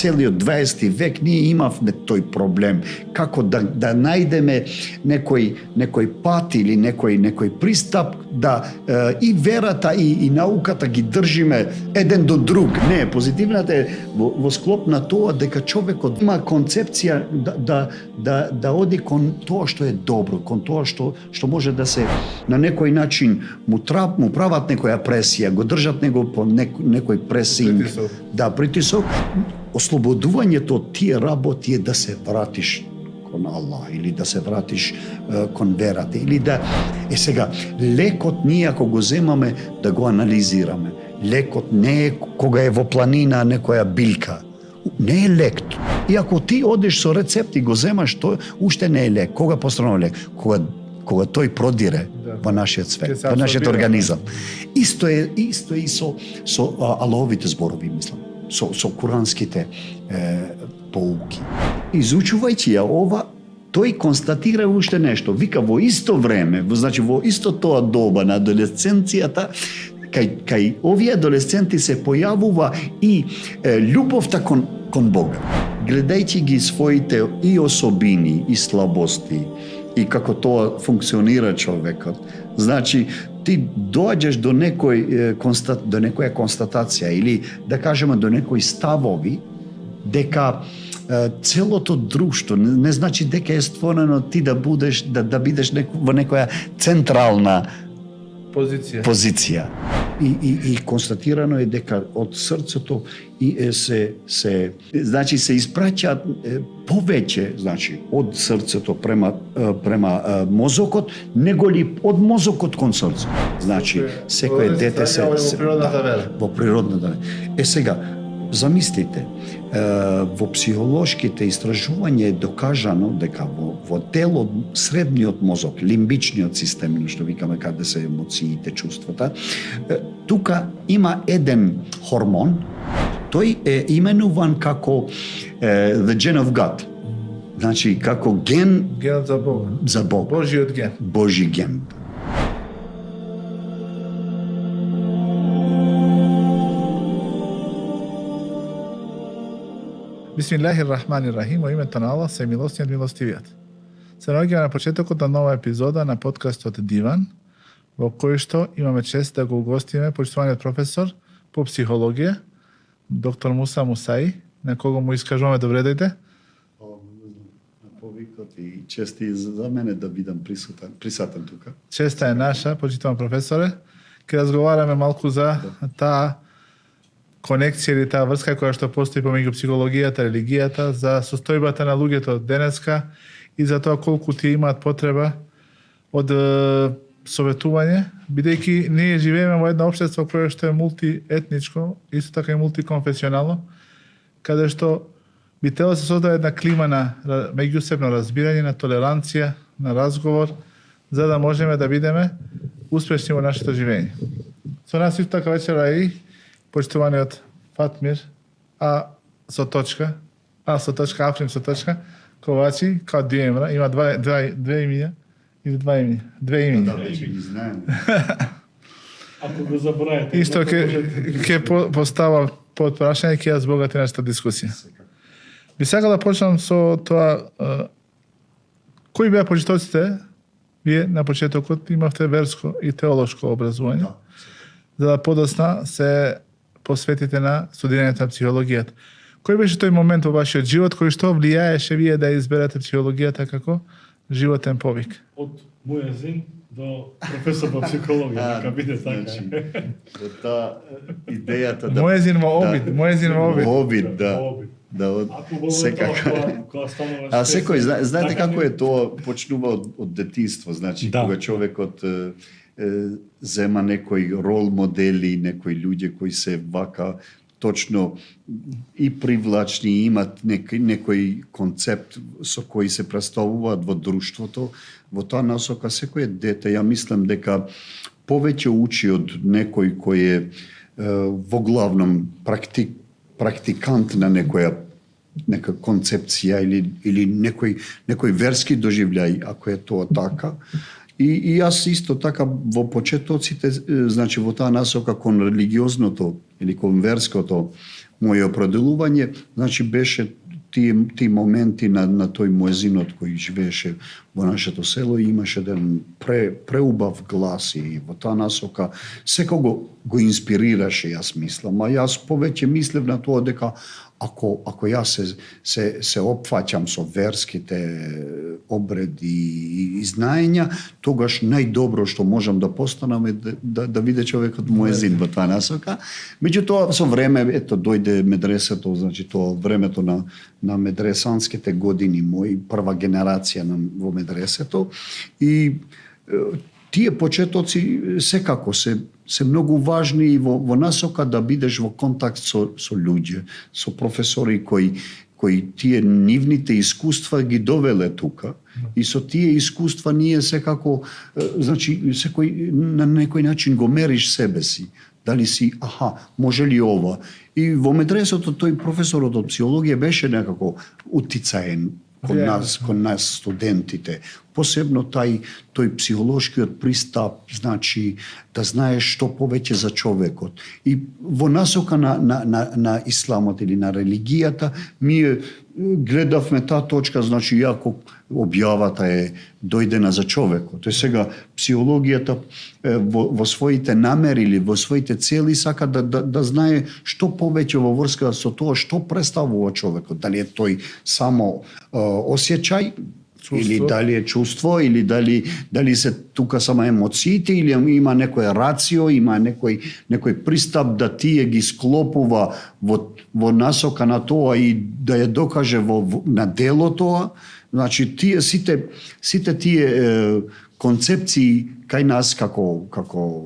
целиот 20 век ние имавме тој проблем како да најдеме некој пат или некој пристап да и верата и науката ги држиме еден до друг. Не, позитивната е во склоп на тоа дека човекот има концепција да оди кон тоа што е добро, кон тоа што може да се на некој начин му прават некоја пресија, го држат него по некој пресинг, притисок. Ослободувањето од тие работи е да се вратиш кон Аллах или да се вратиш кон верата или да сега лекот ние ако го земаме да го анализираме. Лекот не е кога е во планина некоја билка. Не е лек. И ако ти одиш со рецепт и го земаш, тоа уште не е лек. Кога постанува лек? Кога тој продире во нашиот свет, во нашиот организам. Исто е и со Аллаховите зборови, мислам, со куранските поуки. Изучувајќи ја ова, тој констатира уште нешто. Вика во исто време, значи во исто тоа доба на адолесценцијата, кај овие адолесценти се појавува и љубовта кон Бога. Гледајќи ги своите и особини, и слабости, и како тоа функционира човекот. Значи, ти доаѓаш до некоја констатација или, да кажеме, до некои ставови, дека целото друштво, не значи дека е створено ти да бидеш во некоја централна позиција. И констатирано е дека од срцето се испраќаат повеќе, значи, од срцето према мозокот, неголи од мозокот кон срцето. Значи, секое дете се во природната вера. Сега, замислите, во психолошките истражувања е докажано дека во телот, средниот мозок, лимбичниот систем, што викаме каде се емоциите, чувствата, тука има еден хормон, тој е именуван како the gene of God. Значи, како ген за Бог. Божиот ген. Божи ген. Бисмиллахир-рахманир-рахим, во името на Аллах, се милостниот милостивиот. Се наоѓаме на почетокот на нова епизода на подкастот Диван, во кој што имаме чест да го угостиме почитуваниот професор по психологија, доктор Муса Мусаи, на кого му искажуваме добре дојде. На повикот и чести за мене да бидам присутен тука. Честа е наша, почитуван професоре. Ке разговараме малку за таа конекција или таа врска која што постои помеѓу психологијата, религијата, за состојбата на луѓето денеска и за тоа колку тие имаат потреба од советување, бидејќи ние живееме во едно општество кое што е мултиетничко, исто така и мултиконфесионално, каде што би тело се создава една клима на меѓусебно разбирање, на толеранција, на разговор, за да можеме да бидеме успешни во нашето живење. Со нас исто така вечера и почитуваниот Фатмир, Африм со точка, Ковачи, као Диемра, има две имиња, или две имиња. Да, вече ги знаем. Ако го заборавите. И што ќе постава под прашање, ќе ја збогати нашата дискусија. Би сакал да почнам со тоа, кои беа почитоците, вие на почетокот имавте верско и теолошко образување, за да подосна се посветите на студирањето на психологијата. Кој беше тој момент во вашиот живот кој што влијаеше вие да изберете психологијата како животен повик? Од Муезин до професор по психологија, нека биде така. Во таа идејата да Муезин во обид, Во обид, да. Ако секако. кога стануваш. А секој знаете како е тоа почнува од детинство, значи кога човекот зема некои рол модели, некои луѓе кои се вака точно и привлачни, имат некој концепт со кој се представуваат во друштвото, во таа насока секој дете, ја мислам дека повеќе учи од некој кој е во главном практикант на нека концепција или некој верски доживљај, ако е тоа така. И јас исто така во почетоците, значи во таа насока кон религиозното или кон верското моје определување, значи беше тие моменти на тој муезинот кој живееше во нашето село и имаше еден преубав глас и во таа насока секого го инспирираше, јас мислам. А јас повеќе мислев на тоа дека ако јас се опфаќам со верските обреди и знаења, тогаш најдобро што можам да постанам е да биде човекот муезин во таа насока. Меѓутоа со време ето дојде медресето, значи тоа времето на медресанските години, мој прва генерација во медресето и тие почетоци секако се многу важни и во насока да бидеш во контакт со луѓе, со професори кои тие нивните искуства ги довеле тука и со тие искуства ние секако, значи секој на некој начин го мериш себе си. Дали си, може ли ова? И во медресото тој професорот од психологија беше некако утицаен кон нас студентите. Посебно тој психолошкиот пристап, значи да знаеш што повеќе за човекот. И во насока на исламот или на религијата, ние гледавме таа точка, значи јако објавата е дојдена за човекот. Тој сега психологијата во своите намери или во своите цели сака да знае што повеќе во врска со тоа што представува човекот. Дали е тој само осеќај, или дали е чувство, или дали се тука само емоциите, или има некој рацио, има некој пристап да тие ги склопува во насока на тоа и да ја докаже на дело тоа. Значи, сите тие концепции кај нас како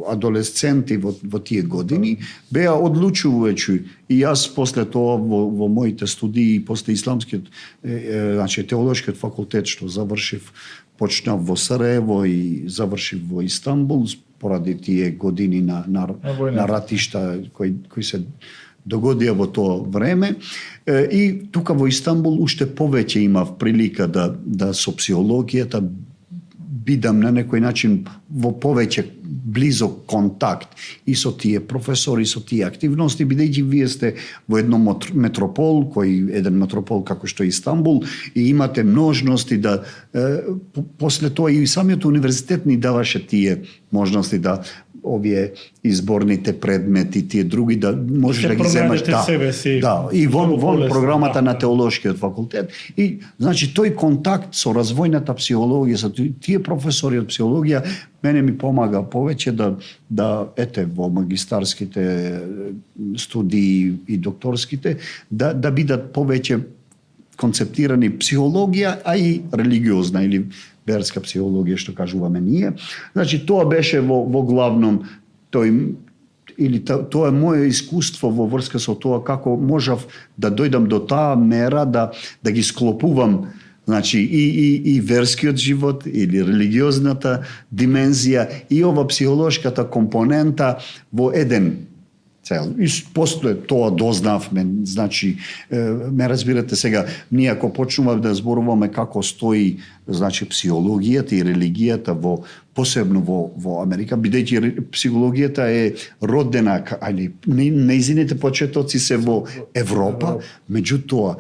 адолесценти во тие години беа одлучувачи. И јас после тоа во моите студии, после исламскиот, значи теолошкиот факултет што завршив, почнав во Сараево и завршив во Истанбул поради тие години на ратишта кои се догодија во тоа време. И тука во Истанбул уште повеќе имав прилика да со психологијата бидам на некој начин во повеќе близок контакт и со тие професори, со тие активности, бидејќи вие сте во едно метропол, еден метропол како што е Истанбул, и имате можности да после тоа и самиот универзитет ни даваше тие можности да овие изборните предмети, тие други да можеш да ги земаш. Да, и вон програмата на теолошкиот факултет. И значи тој контакт со развојната психологија, со тие професори од психологија, мене ми помага повеќе да во магистарските студии и докторските да бидат повеќе концептирани психологија, а и религиозна или верска психологија, што кажуваме ние. Значи, тоа беше во главном тоа е моје искуство во врска со тоа како можав да дојдам до таа мера да ги склопувам, значи и верскиот живот или религиозната димензија и ова психолошката компонента во еден цел. И после тоа дознавме, значи, ме разбирате сега, ние ако почнуваме да зборуваме како стои, значи, психологијата и религијата посебно во Америка, бидејќи психологијата е родена, али нејзините почетоци се во Европа, меѓутоа,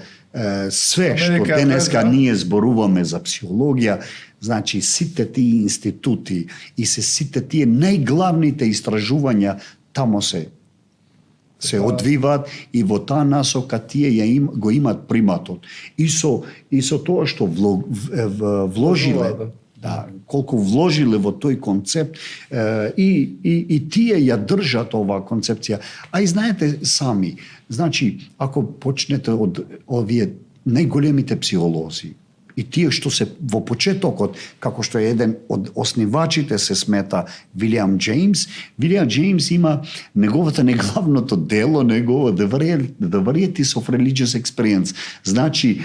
све што денеска ние зборуваме за психологија, значи сите тие институти и сите тие најглавните истражувања тамо се одвиваат и во таа насока тие го имаат приматот. И со тоа што вложиле, колку вложиле во тој концепт и тие ја држат оваа концепција. А и знаете сами, значи, ако почнете од овие најголемите психолози, и тие што се во почетокот, како што е еден од основачите се смета Вилијам Джеймс има неговото неглавното дело, The Varieties of Religious Experience. Значи,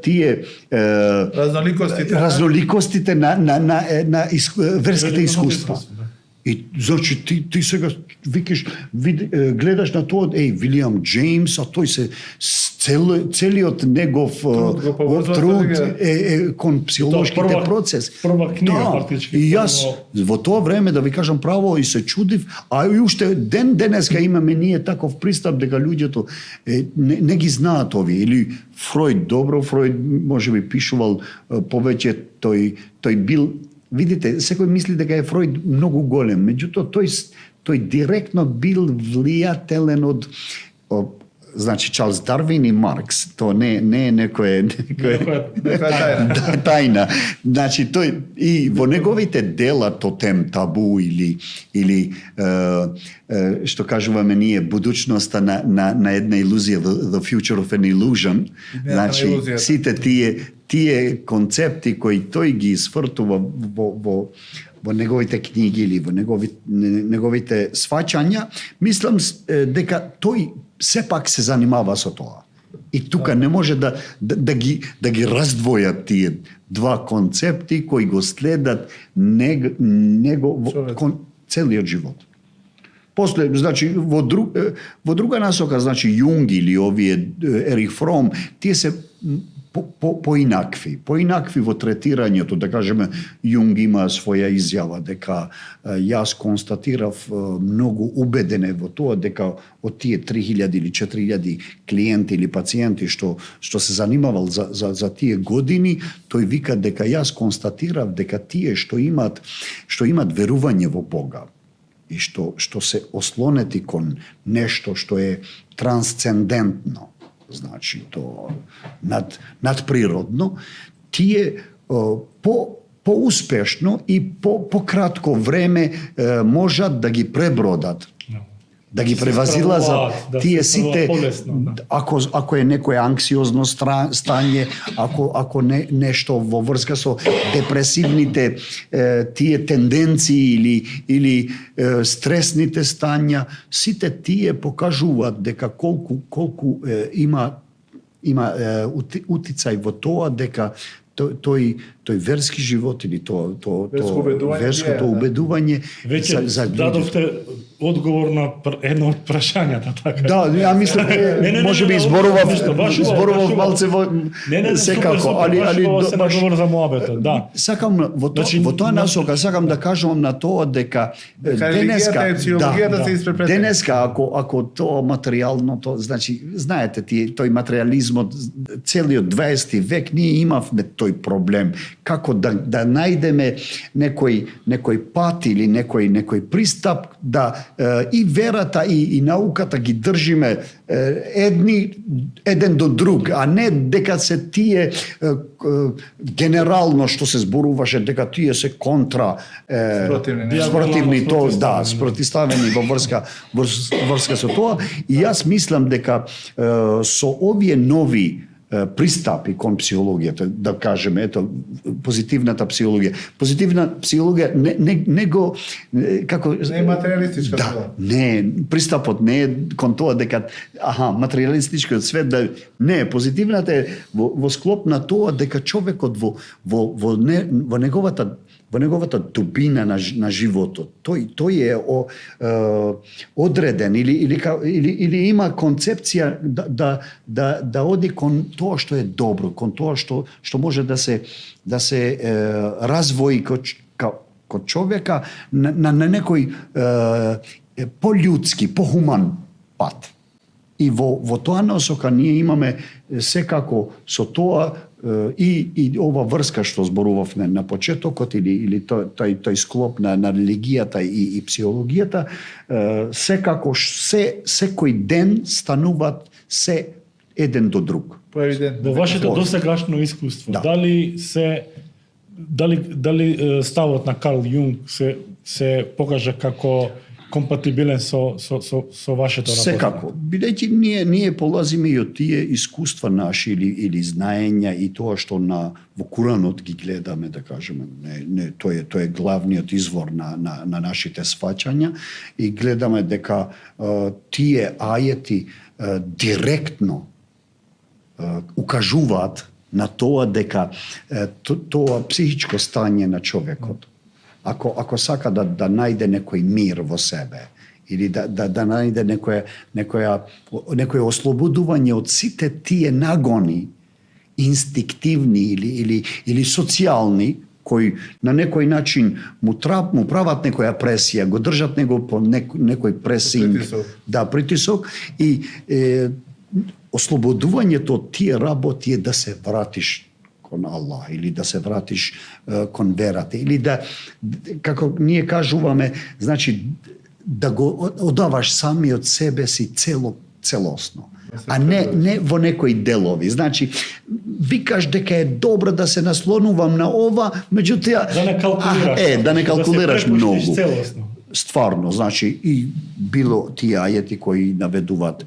тие разноликостите на верските искуства. И значи ти сега викаш, гледаш на тоа, Вилијам Джеймс, а тој се целиот негов труд е кон психолошките процес. Прва книга практички. И јас во тоа време, да ви кажам право, и се чудив, а и уште денеска имаме ние таков пристап дека луѓето не ги знаат овие. Или Фройд, Фройд можеби пишувал повеќе, тој бил. Видите, секој мисли дека е Фройд многу голем, меѓутоа тој директно бил влијателен од значи Чарлс Дарвин и Маркс. Тоа не е некоја тајна. Значи тој и во неговите дела Тотем, Табу или што кажуваме ние будучноста на една илузија, the future of an illusion. Значи сите тие концепти кои тој ги свртува во неговите книги или во неговите сваќања, мислам дека тој сепак се занимава со тоа. И тука не може да ги раздвојат тие два концепти кои го следат целиот живот. После, значи, во друга насока, значи, Јунг или овие Ерих Фром, тие се поинакви во третирањето, да кажеме, Јунг има своја изјава дека јас констатирав многу убеден во тоа дека од тие 3000 или 4000 клиенти или пациенти што се занимавал за тие години, тој вика дека јас констатирав дека тие што имат верување во Бога и што се ослонети кон нешто што е трансцендентно, значи тоа надприродно, тие по-успешно и по-кратко време можат да ги пребродат, да ги превазилазат тие сите, ако е некое анксиозно стање, ако нешто во врска со депресивните тие тенденции или стресните стања, сите тие покажуваат дека колку има утицај во тоа дека тој верски живот или верското убедување веќе дадовте одговор на едно од прашањата, така. Да, ја мислам, можеби зборував малце секако, али се наговор за муабетот, да. Сакам во тоа насока сакам да кажам на тоа дека денеска ако тоа материјалното, значи знаете тој материјализмот целиот 20 век ние имавме тој проблем како да најдеме некој пат или некој пристап да и верата и науката ги држиме еден до друг, а не дека се тие генерално што се зборуваше дека тие се контра спротивни тоа, да, спротивставени во врска со тоа. И јас мислам дека со овие нови пристапи кон психологијата, да кажеме, позитивната психологија. Позитивна психологија не го како не е материјалистичка. Да, не, пристапот не е кон тоа дека материјалистичкиот свет да не, позитивната е во склоп на тоа дека човекот во неговата дубина на животот, тој е одреден или има концепција да оди кон тоа што е добро, кон тоа што може да се развои кod човека на некој полјудски, похуман пат. И во тоа насока ние имаме секако со тоа и ова врска што зборувавме на почетокот или тој склоп на религијата и психологијата, секако секој ден стануваат се еден до друг. Во вашето досегашно искуство, дали ставот на Карл Јунг се покажа како компатибилен со вашето работа? Секако. Бидејќи ние полазиме и од тие искуства наши или знаења и тоа што во Куранот ги гледаме, да кажеме, тој е главниот извор на нашите сваќања и гледаме дека тие ајети директно укажуваат на тоа дека тоа психичко стање на човекот ако сака да најде некој мир во себе, или да најде некој ослободување од сите тие нагони, инстинктивни или социјални, кои на некој начин му прават некоја пресија, го држат него по некој пресинг, притисок, и ослободувањето од тие работи е да се вратиш кон Аллах, или да се вратиш кон верата, или да, како ние кажуваме, значи да го одаваш самиот себе си целосно, а не во некои делови. Значи, викаш дека е добро да се наслонувам на ова, меѓутоа да не калкулираш. Да не калкулираш да многу. Целосно. Стварно, значи и било тие ајети кои наведуваат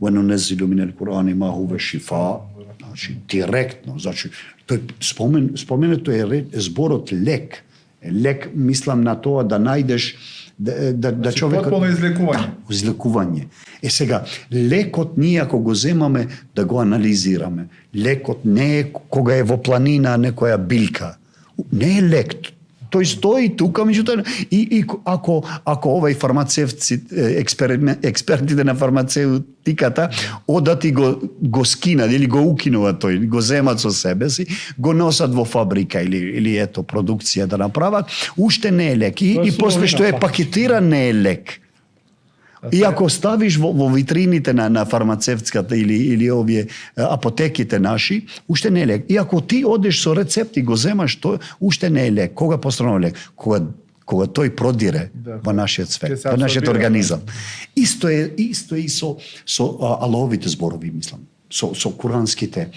وَنُنَزِّلُ مِنَ الْقُرْآنِ مَا هُوَ شِفَاء, значи директно, значи тој споменето е зборот лек. Лек, мислам на тоа да најдеш да човекот потполно излекување. Излекување. Сега, лекот ние ако го земаме да го анализираме, лекот не е кога е во планина некоја билка. Не е лек. Тој стои тука, меѓутоа и ако овај фармацевци, експертите на фармацевтиката одат и го скинат или го укинуваат тој, го земат со себе си, го носат во фабрика или ето продукција да направат, уште не е лек. И после што е пакетиран не е лек. И ако ставиш во витрините на фармацевтската или овие апотеките наши, уште не е лек. И ако ти одеш со рецепт и го земаш, тоа уште не е лек. Кога постанува лек? Кога тој продире во нашиот свет, во нашиот организам. Исто е и со Аллаховите зборови, мислам, со куранските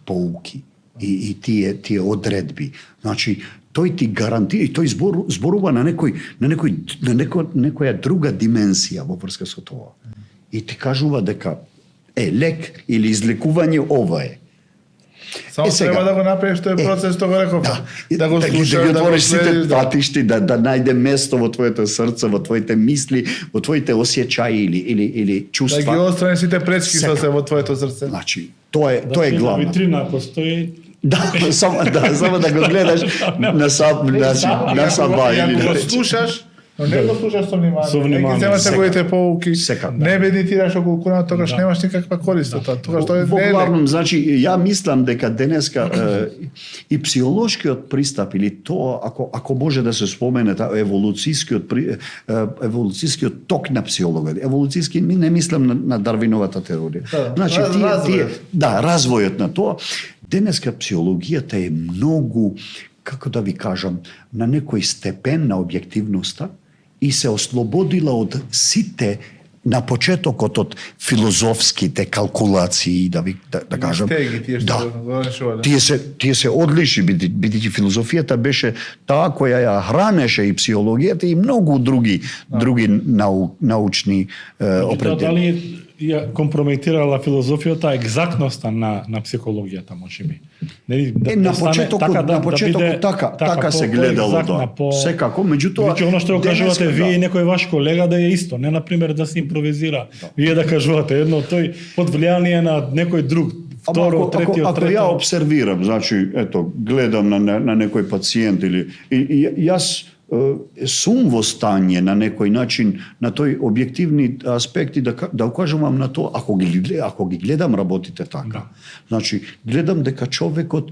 поуки и тие одредби. Значи, тој ти гарантира и тој зборува на некоја друга дименсија во врска со тоа. И ти кажува дека лек или излекување ова е. Само треба да го направиш тој процес, што го реков. Да го слушаш, да отвориш сите патишти, да најде место во твоето срце, во твоите мисли, во твоите осеќаи или чувства. Да ги отстрани сите пречки што се во твоето срце. Значи, тоа е главно. Да витрина постои. Само да го гледаш на саба или ако го слушаш, но не го слушаш со внимание. Ги земаш неговите поуки. Не медитираш околу Куранот, тогаш немаш никаква корист од тоа. Тогаш тоа во главном, значи ја мислам дека денеска и психолошкиот пристап или тоа ако може да се спомене еволуцијскиот ток на психологија. Еволуцијски не мислам на Дарвиновата теорија. Значи развојот на тоа. Денеска психологијата е многу, како да ви кажам, на некој степен на објективноста и се ослободила од сите на почетокот од филозофските калкулации, да кажам. Тие се одлични, бидејќи филозофијата беше таа која ја хранеше и психологијата и многу други научни определенија. Ја компрометирала филозофијата екзактноста на психологијата, можеби. На почетокот така се гледало тоа. Секако, меѓутоа веќе она што го кажувате вие и некој ваш колега да е исто, не на пример да се импровизира. Вие да кажувате едно тој под влијание на некој друг, второ, третиот. Ако ја обсервирам, значи ето гледам на некој пациент или јас сум во стање на некој начин на тој објективни аспекти да укажувам на тоа ако ги гледам работите така. Значи гледам дека човекот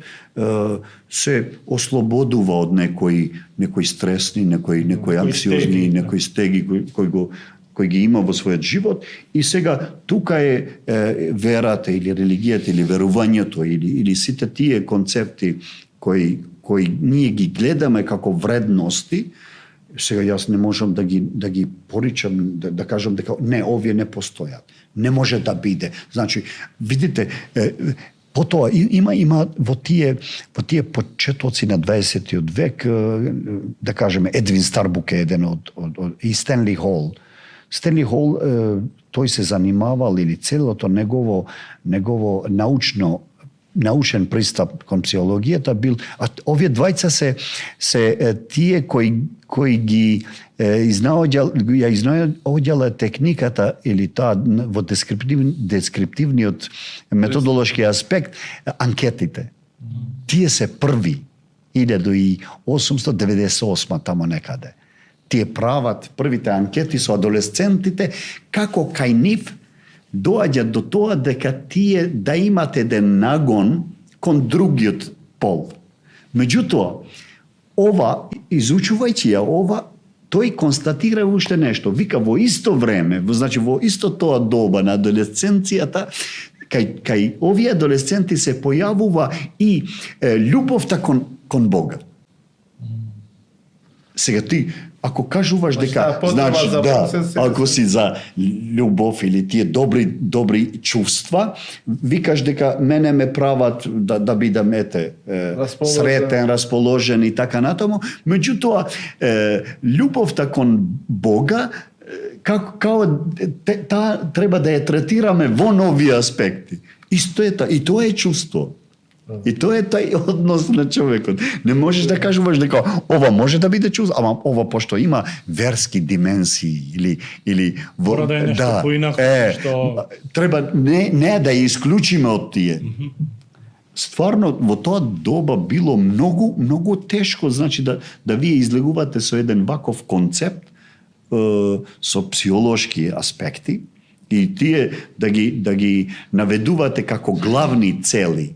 се ослободува од некои стресни, некои анксиозни, некои стеги кој ги има во својот живот и сега тука е верата или религијата или верувањето или сите тие концепти кои ние ги гледаме како вредности. Сега јас не можам да ги поричам, да кажам дека не, овие не постојат. Не може да биде. Значи, видите, потоа има во тие почетоци на 20-тиот век, да кажеме, Едвин Старбук е еден и Стенли Хол. Стенли Хол, тој се занимавал или целото негово научен пристап кон психологијата бил, а овие двајца се тие кои ги изнаоѓала техниката или таа во дескриптивниот методолошки аспект анкетите. Тие се први 1898 тамо некаде. Тие прават првите анкети со адолесцентите, како кај нив доаѓа до тоа дека тие да имат еден нагон кон другиот пол. Меѓутоа, ова, изучувајќи ја ова, тој констатира уште нешто. Вика, во исто време, значи во исто тоа доба на адолесценцијата, кај овие адолесценти се појавува и љубовта кон Бога. Сега ти, ако кажуваш дека, значи, ако си за љубов или тие добри чувства, викаш дека мене ме прават да бидам сретен, расположен и така натаму. Меѓутоа, љубовта кон Бога треба да ја третираме во нови аспекти. Исто е и тоа е чувство. И тоа е тај однос на човекот. Не можеш да кажуваш дека ова може да биде чувство, ама ова пошто има верски дименсии или мора да е нешто поинаку што треба не да ја исклучиме од тие. Стварно во тоа доба било многу тешко, значи да вие излегувате со еден ваков концепт со психолошки аспекти и тие да ги наведувате како главни цели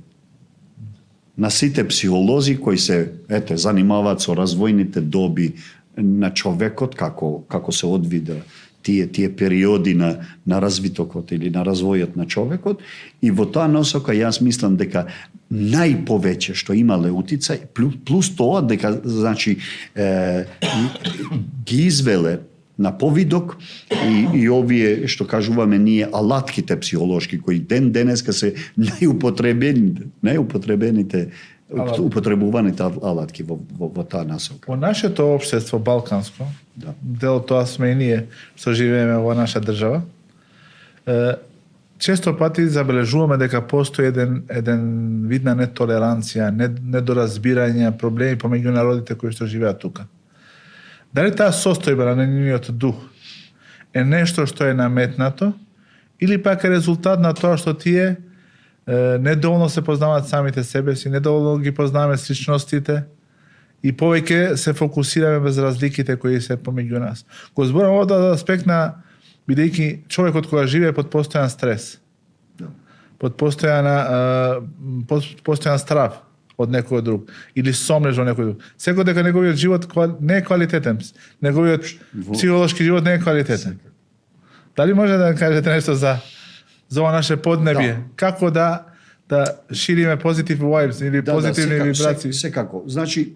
на сите психолози кои се занимаваат со развојните доби на човекот, како се одвида тие периоди на развитокот или на развојот на човекот, и во таа насока јас мислам дека најповеќе што имале утицај, плюс тоа дека значи ги извеле на повидок и овие што кажуваме ние алатките психолошки кои денеска се најупотребените употребуваните алатки во таа насока. Во нашето општество балканско, дел од тоа сме и ние што живееме во наша држава, често пати забележуваме дека постои еден вид на нетолеранција, недоразбирање, проблеми помеѓу народите кои што живеат тука. Дали таа состојба на нивниот дух е нешто што е наметнато или пак е резултат на тоа што тие недоволно се познаваат самите себе си, недоволно ги познаваме сличностите и повеќе се фокусираме без разликите кои се помеѓу нас. Го зборам од аспект на бидејќи човекот кога живее под постојан стрес, под постојан страв од некој друг или сомнеж од некој друг. Секој дека неговиот живот не е квалитетен, неговиот психолошки живот не е квалитетен. Дали може да кажете нешто за ова наше поднебие? Како да шириме позитив vibes или позитивни вибрации? Секако. Значи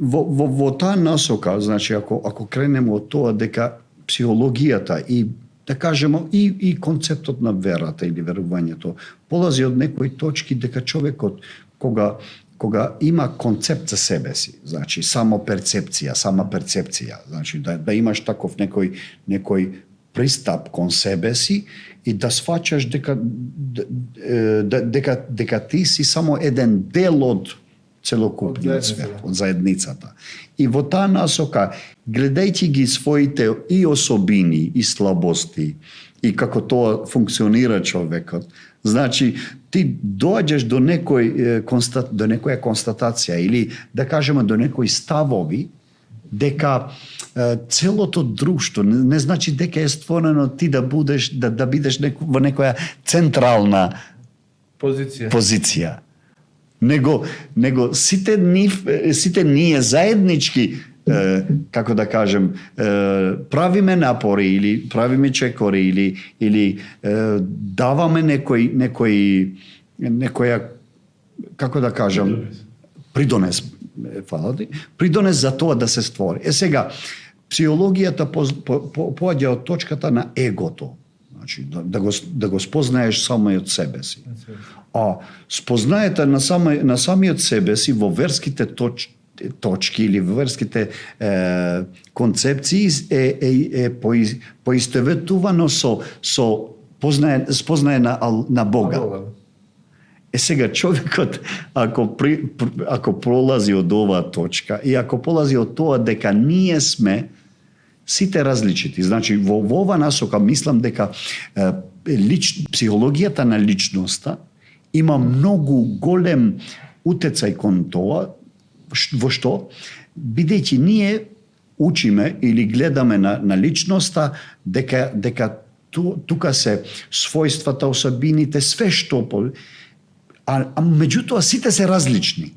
во таа насока, значи ако кренеме од тоа дека психологијата и да кажеме и концептот на верата или верувањето полази од некои точки дека човекот кога има концепт за себе си, значи сама перцепција, значи да имаш таков некој пристап кон себе си и да сваќаш дека ти си само еден дел од целокупниот свет, од заедницата. И во таа насока, гледајќи ги своите и особини, и слабости, и како тоа функционира човекот, значи ти доаѓаш до некоја констатација или да кажеме до некои ставови дека целото друштво не значи дека е створено ти да бидеш во некоја централна позиција. Него сите ние заеднички како да кажем, правиме напори или правиме чекори или даваме некоја како да кажем придонес за тоа да се створи. Сега психологијата поаѓа од точката на егото. Значи да го спознаеш самиот себе си. А спознајата на самиот себе си во верските точки или верските концепции е поистоветувано со спознаje на Бога. Сега човекот ако пролази од оваа точка и ако полази од тоа дека ние сме сите различити, значи во оваа насока мислам дека психологијата на личноста има многу голем утецај кон тоа Во што? Бидејќи ние учиме или гледаме на личноста дека тука се својствата, особините, све што а меѓутоа сите се различни.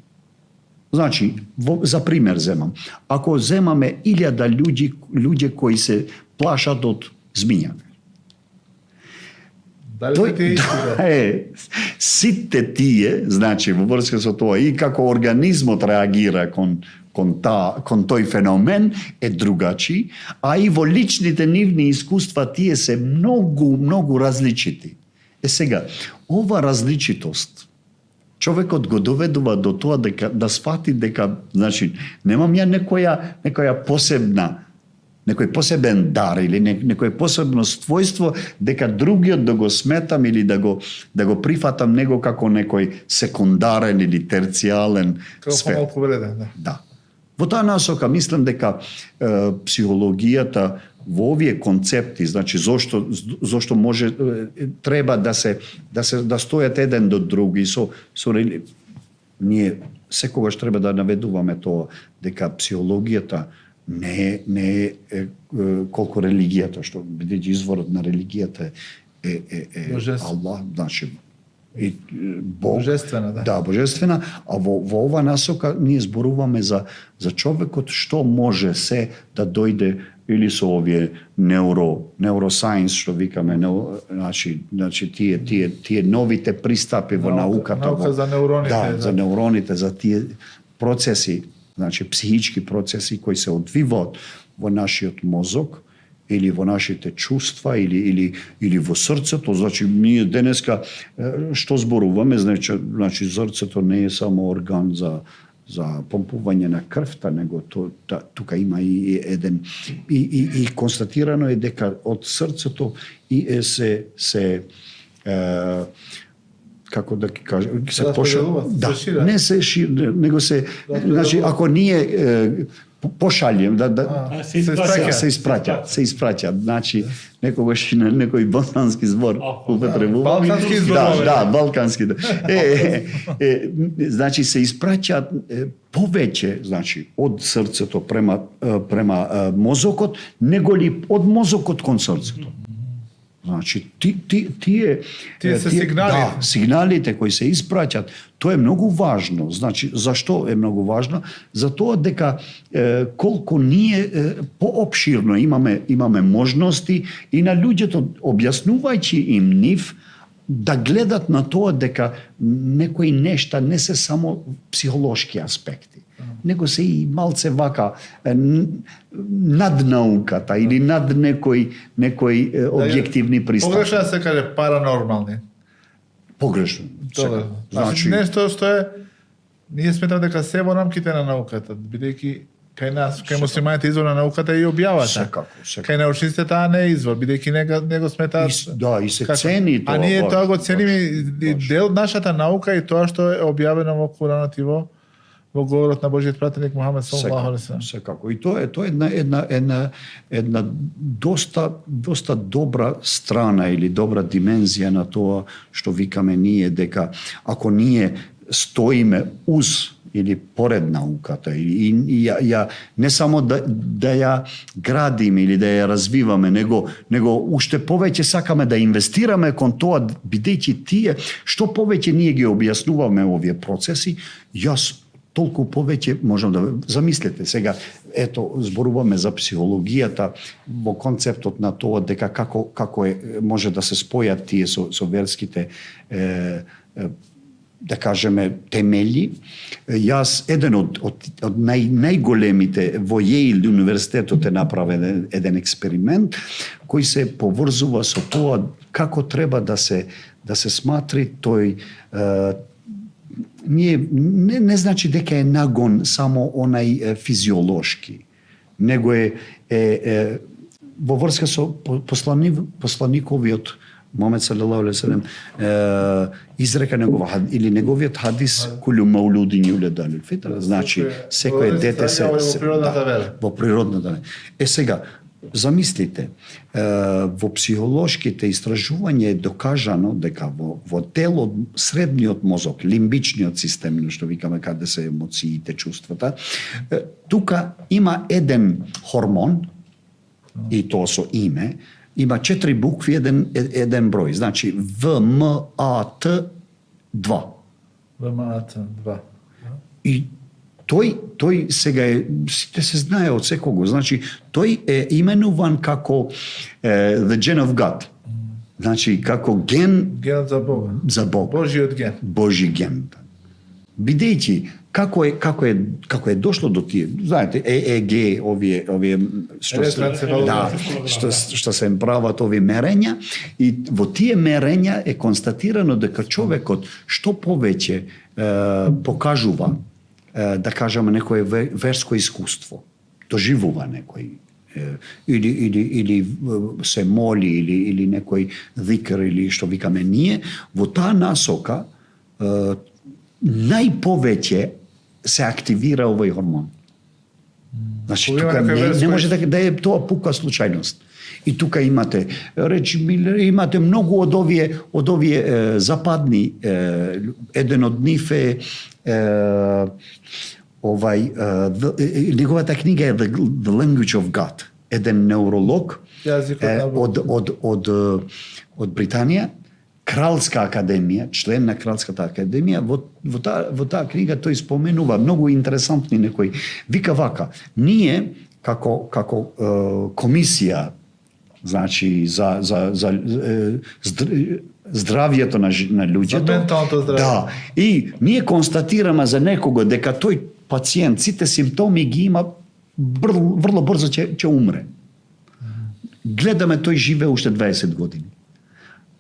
Значи, за пример земам. Ако земаме 1000 луѓе кои се плашат од змиња. Дали сите тие, значи во врска со тоа и како организмот реагира кон тој феномен е другачи, а и во личните нивни искуства тие се многу различити. Сега, ова различитост човекот го доведува до тоа дека да сфати дека, значи, немам ја некоја посебна, некој посебен дар или некој посебно ствојство дека другиот да го сметам или да го прифатам него како некој секундарен или терцијален свет. Како малку вреден, Да. Во таа насока мислам дека психологијата во овие концепти, значи зошто може треба да стојат еден до друг и со ние секогаш треба да наведуваме тоа дека психологијата не е колку религијата, што бидејќи изворот на религијата е Аллах, значи и Бог. Божествена, да. Да, божествена, а во ова насока ние зборуваме за човекот што може се да дојде или со овие неуросајнс што викаме, значи тие новите пристапи во науката. Наука за невроните. Да, за невроните, за тие процеси, значи психички процеси кои се одвиваат во нашиот мозок или во нашите чувства или во срцето. Значи ние денеска што зборуваме, значи срцето не е само орган за помпување на крвта, него тука има и еден и констатирано е дека од срцето и се како да ги кажам, се поширува. Не се шири, него се, значи ако ние пошалjem, се испраќа. Значи, некогаш на некој балкански збор употребуваме. Балкански збор. Да, балкански. Значи, се испраќа повеќе, значи, од срцето према мозокот, неголи од мозокот кон срцето. Значи, тие се сигнали. Да, сигналите кои се испраќат, тоа е многу важно. Значи, зашто е многу важно? Затоа дека колку ние поопширно имаме можности и на луѓето објаснувајќи им нив да гледат на тоа дека некои нешта не се само психолошки аспекти, него се и малце вака над науката или над некои објективни пристапи. Погрешно се каже паранормални. Погрешно. Значи нешто што е, ние сметаме дека се во рамките на науката, бидејќи кај нас, кај муслиманите извор на науката е и објавата. Секако. Кај научниците таа не е извор, бидејќи него сметаат. Да, и се цени тоа. А ние тоа го цениме дел од нашата наука и тоа што е објавено во Куранот и во говорот на Божиот пратеник Мухамед саллаллаху алейхи ва салем. Секако. И тоа е една доста добра страна или добра димензија на тоа што викаме ние дека ако ние стоиме уз или поред науката и ја не само да ја градиме или да ја развиваме, него уште повеќе сакаме да инвестираме кон тоа, бидејќи тие што повеќе ние ги објаснуваме овие процеси, јас толку повеќе можам да замислете сега, ето зборуваме за психологијата во концептот на тоа дека како може да се спојат тие со верските да кажеме темели. Јас еден од најголемите во Јейл универзитетот е направен еден експеримент кој се поврзува со тоа како треба да се сматри тој не значи дека е нагон само онај физиолошки, него е во врска со посланиковиот Мухамед салаллаху алейхи ва салем изрека неговиот хадис кулу маулудин юладу алал фитра, значи секое дете се во природната вера. Во природната. Сега замислите, во психолошките истражувања е докажано дека во телот, средниот мозок, лимбичниот систем, што викаме каде се емоциите, чувствата, тука има еден хормон, и тоа со име, има 4 букви, еден број, значи VMAT2. VMAT2. И тој сега е, сите се знае од секого, значи тој е именуван како the gen of God. Значи како ген Генот за Бога. за Бог. Божиот ген. Божи ген. Бидејќи како е дошло до тие, знаете, ЕЕГ, овие што се прават овие мерења, и во тие мерења е констатирано дека човекот што повеќе покажува, да кажеме, некое верско искуство, доживува некој или се моли или некој викар или што викаме ние, во таа насока најповеќе се активира овој хормон. Значи тука не може да е тоа пука случајност. И тука имате имате многу од овие западни, еден од нив е неговата книга е The Language of God. Еден невролог од Британија, Кралска академија, член на Кралската академија, во таа книга тој споменува многу интересантни некои. Вика вака, ние како комисија, значи за здравјето на луѓето, за менталното здравје. Да, и ние констатираме за некого дека тој пациент сите симптоми ги има, врло брзо ќе умре. Гледаме тој живее уште 20 години.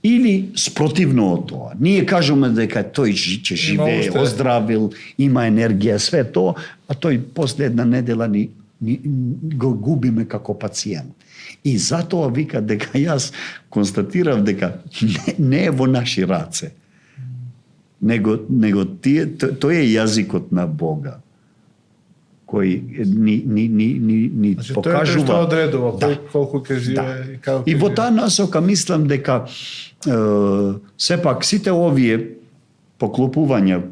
Или спротивно од тоа. Ние кажеме дека тој ќе живее, оздравил, има енергија, све тоа, а тој после една недела го губиме како пациент. И затоа вика дека јас констатирав дека не е во наши раце, него тој е јазикот на Бога, кој ни Значи, покажува. Тоа е што одредува, колку ќе живее и како ќе И во таа насока мислам дека сепак сите овие поклопувања,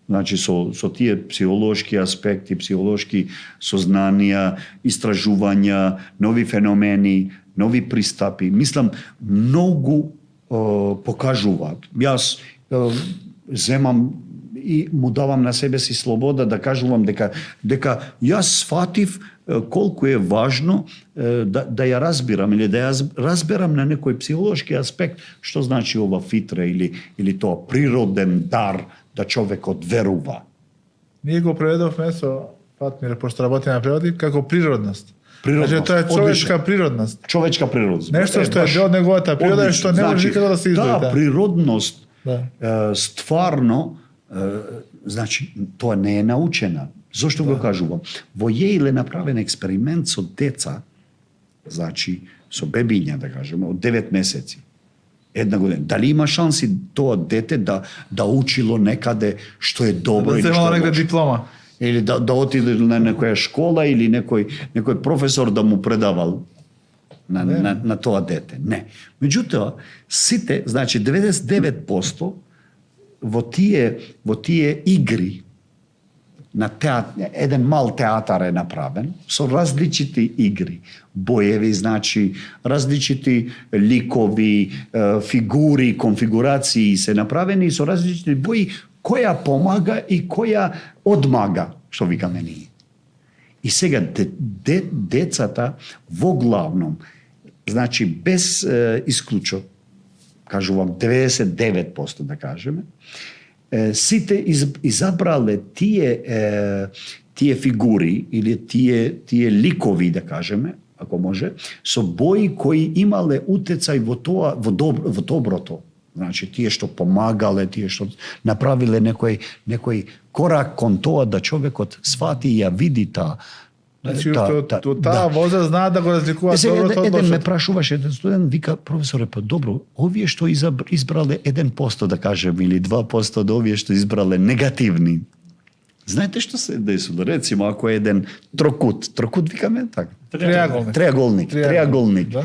значи со тие психолошки аспекти, психолошки сознанија, истражувања, нови феномени, нови пристапи, мислам многу покажуваат. Јас земам и му давам на себе си слобода да кажувам дека јас сфатив колку е важно да ја разбирам или да ја разберам на некој психолошки аспект што значи ова фитра или тоа природен дар да човекот верува. Ние го преведовме со Фатмир, пошто работи на преводи, како природност. Значи тоа е човечка природност. Човечка природност. Нешто што е дел од неговата природа и што не може никако да се издвои. Да, природност стварно, значи тоа не е научена. Зошто го кажувам? Во Јейл е направен експеримент со деца, значи со бебиња, да кажеме, од 9 месеци. Една година. Дали има шанси тоа дете да учило некаде што е добро или што е лошо? Да земало диплома. Или да отиде на некоја школа или некој професор да му предавал на тоа дете. Не. Меѓутоа, сите, значи 99% во тие игри на еден мал театар е направен со различити игри, боеви, значи различити ликови, фигури, конфигурации се направени со различити бои, која помага и која одмага, што викаме ние. И сега децата во главном, значи без исклучок, кажувам 99% да кажеме, сите изабрале тие фигури или тие ликови, да кажеме, ако може, со бои кои имале утецај во доброто. Значи, тие што помагале, тие што направиле некој корак кон тоа да човекот свати и ја види таа. Значи, таа возраст знаат да го разликуваат доброто од еден ме лошото. прашуваше, еден студент, вика, професоре, па добро, овие што избрале 1%, да кажем, или 2% од овие што избрале негативни, Знаете што се десува? Рецимо, ако е еден трокут викаме така? Триаголник. Триаголник. Да.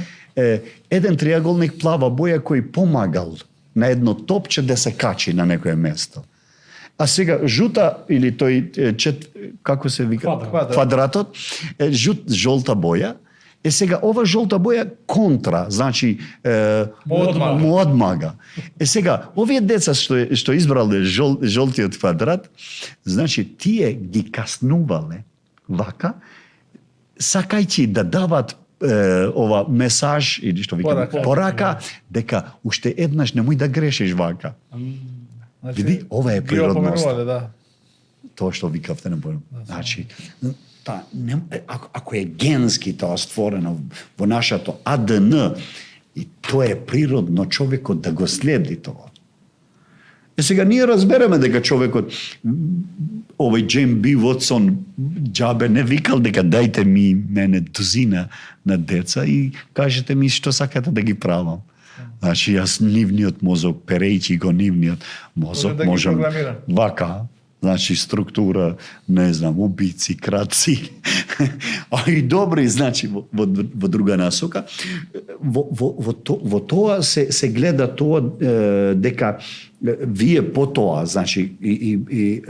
Еден триаголник плава боја кој помагал на едно топче да се качи на некое место. А сега жута или тој како се вика? Квадратот, жолта боја. Сега ова жолта боја контра, значи му одмага. Сега овие деца што избрале жолтиот квадрат, значи тие ги каснувале вака, сакајќи да дават ова месаж или што викаме порака дека уште еднаш немој да грешиш вака. Види, ова е природноста. Да. Тоа што викавте не појмам. Значи, ако е генски тоа створено во нашето АДН, и тоа е природно човекот да го следи тоа. Сега ние разбереме дека човекот, овој Джейм Би Вотсон, џабе не викал дека дајте ми мене дузина на деца и кажете ми што сакате да ги правам. Значи, јас нивниот мозок, перејќи го нивниот мозок, да можам вака, значи структура, не знам, убици, крадци, а и добри, значи, во друга насока. Во тоа се гледа тоа дека вие по тоа, значи, и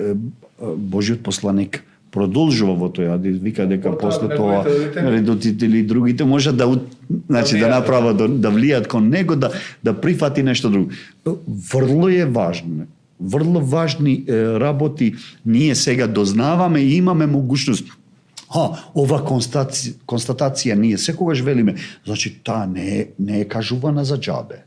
Божиот посланик продолжува во тоа, вика дека после тоа родители другите можат да значи да направат да влијат кон него да прифати нешто друго. Врло важни работи ние сега дознаваме и имаме могуćност. Ова констатација ние секогаш велиме, значи таа не е кажувана за џабе.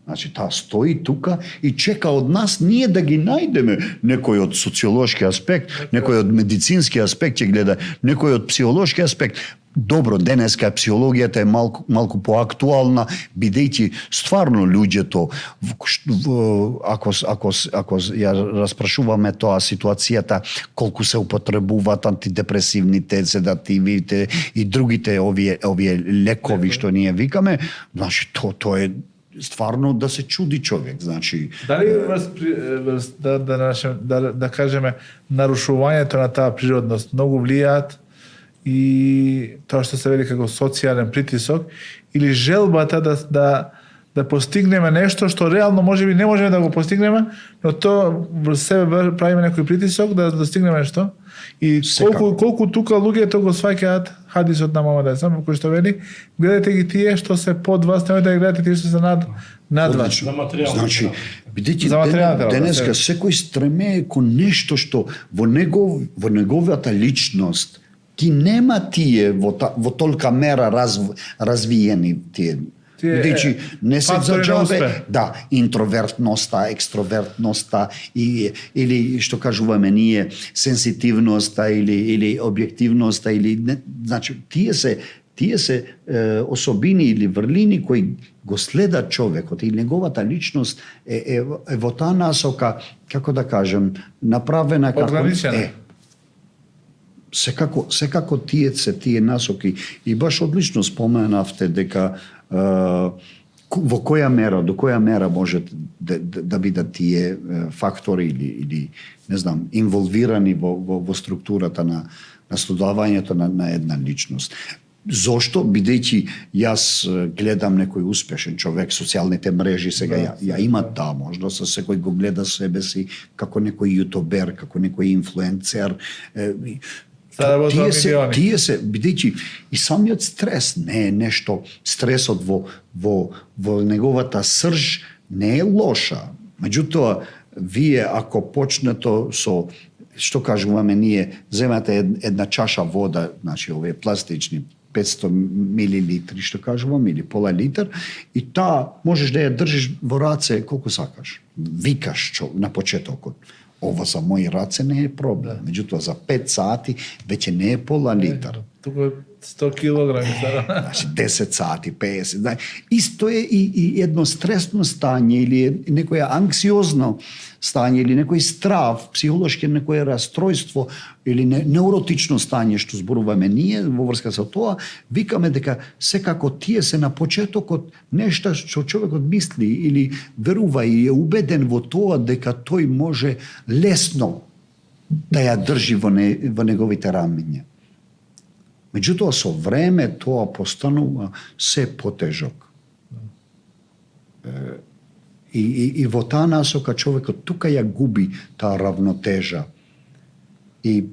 Значи, таа стои тука и чека од нас ние да ги најдеме. Некој од социолошки аспект, некој од медицински аспект ќе гледа, некој од психолошки аспект. Добро, денеска психологијата е малку поактуална, бидејќи стварно луѓето, ако ја распрашуваме тоа ситуацијата, колку се употребуваат антидепресивните, седативите и другите овие лекови што ние викаме, значи тоа е стварно да се чуди човек, значи дали да кажеме нарушувањето на таа природност многу влијаат и тоа што се вели како социјален притисок или желбата да постигнеме нешто што реално можеби не можеме да го постигнеме, но тоа во себе правиме некој притисок да достигнеме нешто. И колку тука луѓето го сваќаат хадисот на Мамед Алейхиссалам, кој што вели, гледајте ги тие што се под вас, немојте да гледате тие што се над вас. Значи, бидејќи денеска секој стремее кон нешто што во неговата личност ги нема тие во толка мера развиени тие. Бидејќи не се за џабе, да, интровертноста, екстровертноста или што кажуваме ние сензитивноста или објективноста или значи тие се особини или врлини кои го следат човекот и неговата личност е во таа насока, како да кажем, направена како секако тие насоки и баш одлично споменавте дека во која мера, до која мера може да бидат тие фактори или не знам, инволвирани во структурата на студувањето на една личност. Зошто? Бидејќи јас гледам некој успешен човек, социјалните мрежи сега ја имат таа можност, секој го гледа себе си како некој јутубер, како некој инфлуенцер. Тие се, бидејќи и самиот стрес не е нешто, стресот во неговата срж не е лоша. Меѓутоа, вие ако почнето со, што кажуваме ние, земате една чаша вода, значи овие пластични 500 милилитри, што кажуваме, или пола литар, и таа можеш да ја држиш во раце колку сакаш. Викаш на почетокот. Ова за мои раце не е проблем. Меѓутоа за 5 сати веќе не е пола литар. Туку 100 килограми. Значи 10 сати, 50. Исто е и едно стресно стање или некоја анксиозно стање или некој страв, психолошки некој растројство или неуротично стање што зборуваме ние во врска со тоа, викаме дека секако тие се на почетокот нешта што човекот мисли или верува и е убеден во тоа дека тој може лесно да ја држи во неговите рамиња. Меѓутоа, со време тоа постанува се потежок. И во таа насока човекот тука ја губи таа равнотежа. И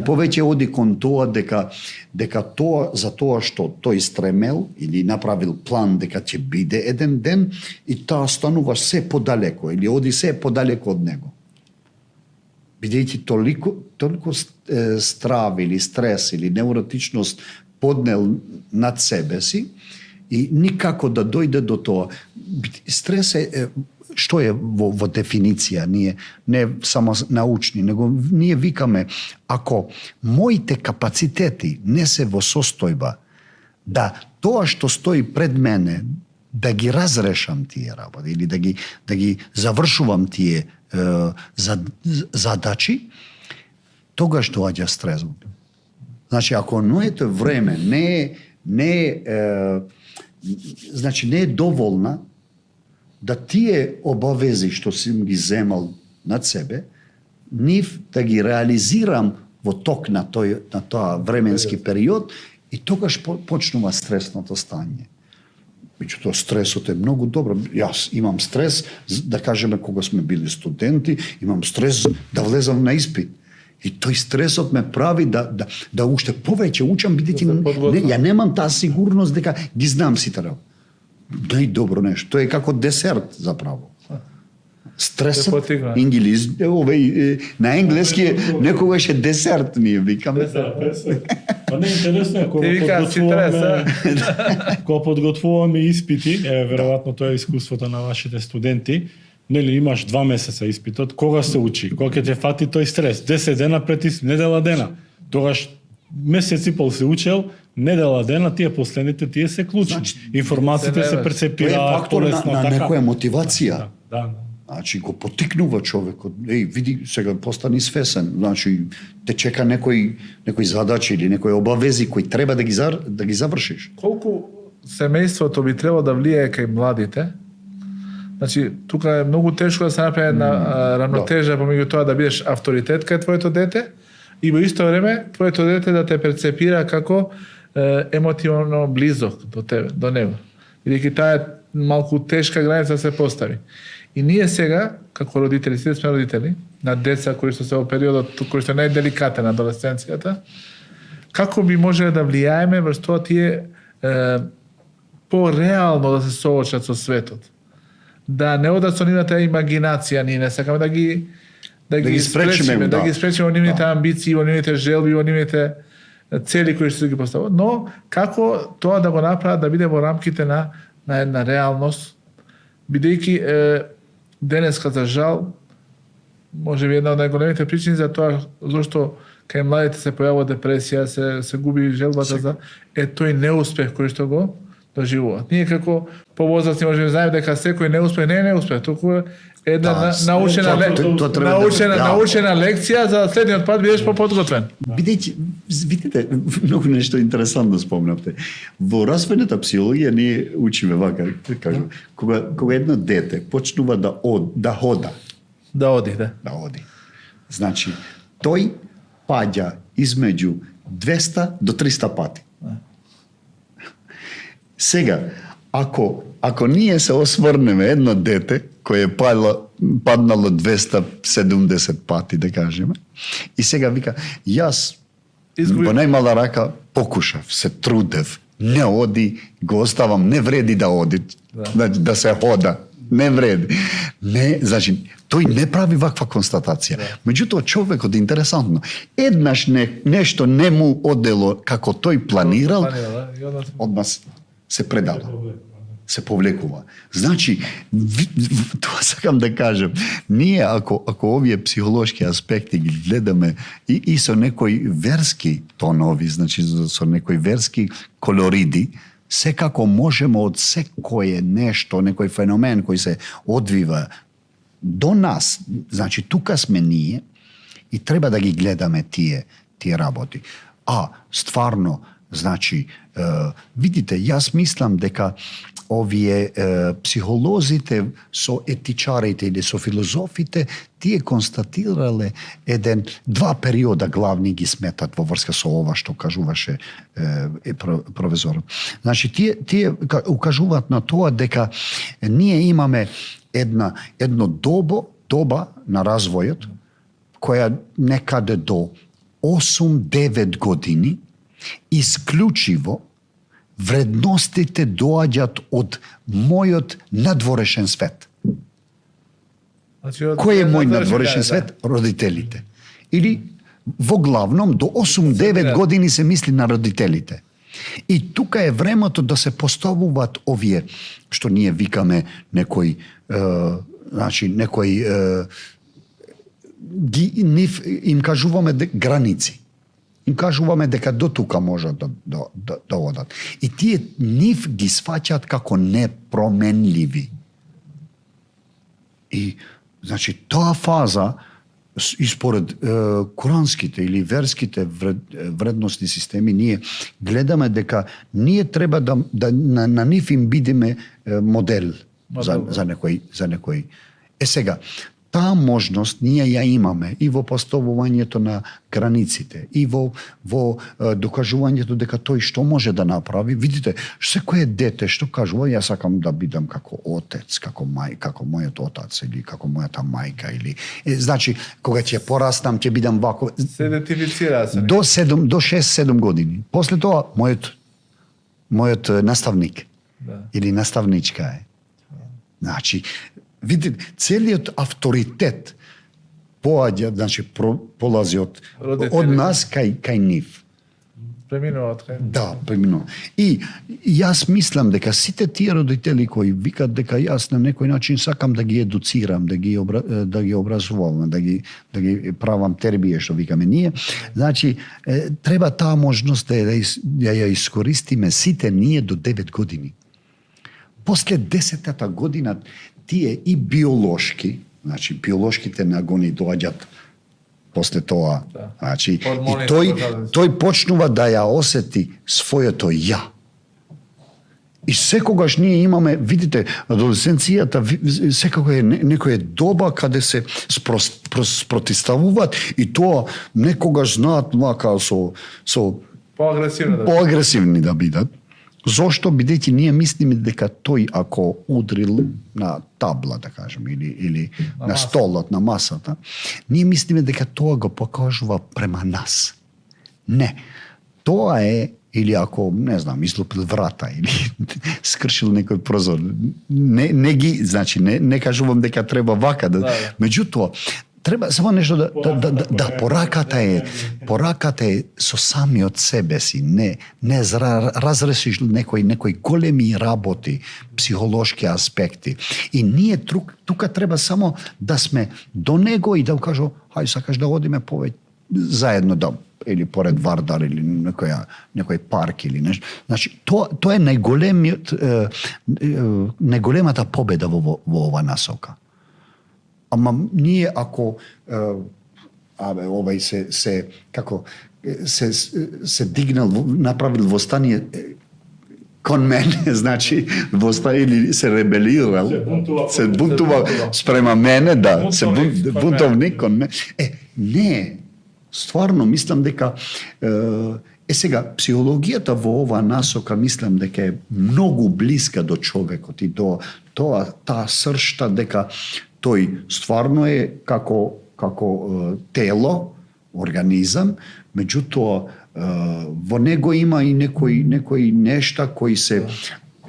повеќе оди кон тоа дека тоа за тоа што тој стремел или направил план дека ќе биде еден ден и таа станува се подалеко или оди се подалеко од него. Бидејќи толико страв или стрес или невротичност поднел над себе си и никако да дојде до тоа. Стрес е што е во дефиниција, ние не само научни, него ние викаме ако моите капацитети не се во состојба да тоа што стои пред мене да ги разрешам тие работи или да ги завршувам тие задачи, тогаш доаѓа стрес. Значи ако моето време не е доволна да тие обавези што сум ги земал над себе, нив да ги реализирам во ток на тоа временски период и тогаш почнува стресното стање. Меѓутоа стресот е многу добро. Јас имам стрес, да кажеме кога сме били студенти, имам стрес да влезам на испит. И тој стресот ме прави да уште повеќе учам, бидејќи ја немам таа сигурност дека ги знам сите работи. Најдобро нешто. Тоа е како десерт, заправо. Стресот, на енглески некогаш е десерт, ние викаме. Па не интересно кога подготвуваме испити, веројатно тоа е искуството на вашите студенти, нели имаш 2 месеца испитот, кога се учи, кога ќе те фати тој стрес, 10 дена пред испит, недела дена. Тогаш месец и пол се учел, недела дена, тие последните тие се клучни. Информациите се перцепираат полесно. На некоја мотивација. Да. Значи го потикнува човекот. Види, сега постани свесен. Значи те чека некои задачи или некои обавези кои треба да ги завршиш. Колку семејството би требало да влијае кај младите? Значи, тука е многу тешко да се направи една равнотежа помеѓу тоа да бидеш авторитет кај твоето дете и во исто време твоето дете да те перцепира како емотивно близок до тебе, до него. Бидејќи таа е малку тешка граница да се постави. И ние сега, како родители, сите сме родители на деца кои што се во периодот кој што е најделикатен на адолесценцијата, како би можеле да влијаеме врз тоа тие по-реално да се соочат со светот. Да не одат со нивната имагинација, ние не сакаме да ги спречиме во нивните амбиции, во нивните желби, во нивните цели кои што ги постават, но како тоа да го направат да биде во рамките на една реалност, бидејќи денеска за жал можеби една од најголемите причини за тоа зашто кај младите се појавува депресија, се губи желбата за тој неуспех кој што го доживуваат. Ние како повозрастни можеме да знаеме дека секој неуспех не е неуспех, туку е една научена лекција за следниот пат бидеш поподготвен. Видите, многу нешто интересантно спомнавте. Во развојната психологија ние учиме вака, кажам, кога едно дете почнува да хода. Да оди. Значи, тој паѓа измеѓу 200 до 300 пати. Сега, ако ние се осврнеме едно дете кој е паднало 270 пати, да кажеме, и сега вика, јас во најмала рака покушав, се трудев, не оди, го оставам, не вреди да оди, да се хода, не вреди. Не, значи, тој не прави ваква констатација. Меѓутоа, човекот, интересантно, еднаш нешто не му одело како тој планирал, од нас се предава, се повлекува. Значи, тоа сакам да кажем, ние ако овие психолошки аспекти ги гледаме и со некои верски тонови, значи со некои верски колориди, секако можеме од секое нешто, некој феномен кој се одвива до нас, значи тука сме ние и треба да ги гледаме тие работи. Стварно, Значи, видите, јас мислам дека овие психолозите со етичарите или со филозофите, тие констатирале два периода главни ги сметат во врска со ова што кажуваше професорот. Значи, тие укажуваат на тоа дека ние имаме едно доба на развојот, која некаде до 8-9 години исклучиво вредностите доаѓаат од мојот надворешен свет. Значи, Кој е мој надворешен свет? Родителите. Или во главном до 8-9 години се мисли на родителите. И тука е времето да се поставуваат овие што ние викаме некои им кажуваме граници. Им кажуваме дека до тука можат да одат. И тие нив ги сваќаат како непроменливи. И, значи, таа фаза, и според куранските или верските вредностни системи, ние гледаме дека ние треба да на нив им бидеме модел за некој. Сега, таа можност ние ја имаме и во поставувањето на границите, и во докажувањето дека тој што може да направи. Видите, секое дете што кажува, јас сакам да бидам како отец, како мојот отац или како мојата мајка или значи кога ќе пораснам ќе бидам вако. Се идентифицира се. До 6-7 години. После тоа мојот наставник или наставничка е. Значи, видите, целиот авторитет поаѓа, значи полази од нас кај нив. Преминуваат кај. Да, преминува. И јас мислам дека сите тие родители кои викат дека јас на некој начин сакам да ги едуцирам, да ги образувам, да ги правам тербие што викаме ние, значи треба таа можност да ја искористиме сите ние до 9 години. После 10-та година тие и биолошки, значи биолошките нагони доаѓаат после тоа. Да. Значи, и тој почнува да ја осети своето ја. И секогаш ние имаме, видите, адолесценцијата секако е некоја доба каде се спротивставуваат и тоа некогаш знаат вака со поагресивни да бидат. Зошто? Бидејќи ние мислиме дека тој ако удрил на табла, да кажем, или на столот, на масата, ние мислиме дека тоа го покажува према нас. Не. Тоа е, или ако, не знам, излупил врата, или скршил некој прозор. Не кажувам дека треба вака. Меѓутоа, треба само нешто да пораката е со самиот себе си, не разрешиш некои големи работи, психолошки аспекти. И ние тука треба само да сме до него и да кажу, хај сакаш да одиме повеќе заедно да или поред Вардар или некој парк или нешто. Значи тоа е најголемата победа во ова насока. Ама ние ако овај се дигнал, направил востание кон мене, значи или се ребелирал, се бунтувал спрема мене, да, се бунтовник кон мене. Не, стварно мислам дека сега психологијата во оваа насока мислам дека е многу блиска до човекот и до таа сршта дека тој стварно е како тело, организам, меѓутоа во него има и некои нешта кои се